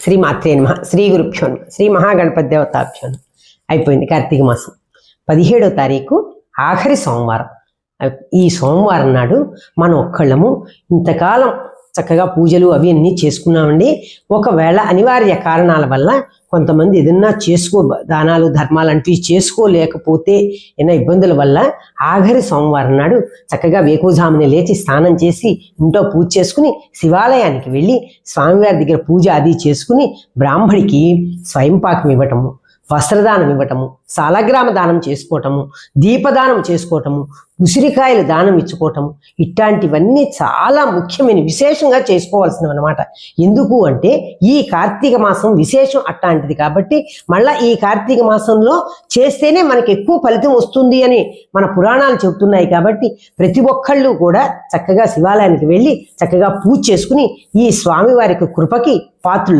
శ్రీమాత్రే నమః. శ్రీ గురుభ్యో నమః. శ్రీ మహాగణపతి దేవతాభ్యో నమః. అయిపోయింది కార్తీక మాసం 17వ తారీఖు ఆఖరి సోమవారం. ఈ సోమవారం నాడు మనం ఒక్కళ్ళము ఇంతకాలం చక్కగా పూజలు అవి అన్నీ చేసుకున్నామండి. ఒకవేళ అనివార్య కారణాల వల్ల కొంతమంది ఏదన్నా దానాలు ధర్మాలు అంటే చేసుకోలేకపోతే ఏమైనా ఇబ్బందుల వల్ల ఆఖరి సోమవారం నాడు చక్కగా వేకువజామున లేచి స్నానం చేసి ఇంట్లో పూజ చేసుకుని శివాలయానికి వెళ్ళి స్వామివారి దగ్గర పూజ అది చేసుకుని బ్రాహ్మడికి స్వయంపాకం ఇవ్వటము, వస్త్రదానం ఇవ్వటము, సాలగ్రామ దానం చేసుకోవటము, దీపదానం చేసుకోవటము, ఉసిరికాయలు దానం ఇచ్చుకోవటము, ఇట్లాంటివన్నీ చాలా ముఖ్యమైన విశేషంగా చేసుకోవాల్సినవి అనమాట. ఎందుకు అంటే ఈ కార్తీక మాసం విశేషం అట్లాంటిది కాబట్టి మళ్ళీ ఈ కార్తీక మాసంలో చేస్తేనే మనకి ఎక్కువ ఫలితం వస్తుంది అని మన పురాణాలు చెబుతున్నాయి. కాబట్టి ప్రతి ఒక్కళ్ళు కూడా చక్కగా శివాలయానికి వెళ్ళి చక్కగా పూజ చేసుకుని ఈ స్వామివారికి కృపకి పాత్రులు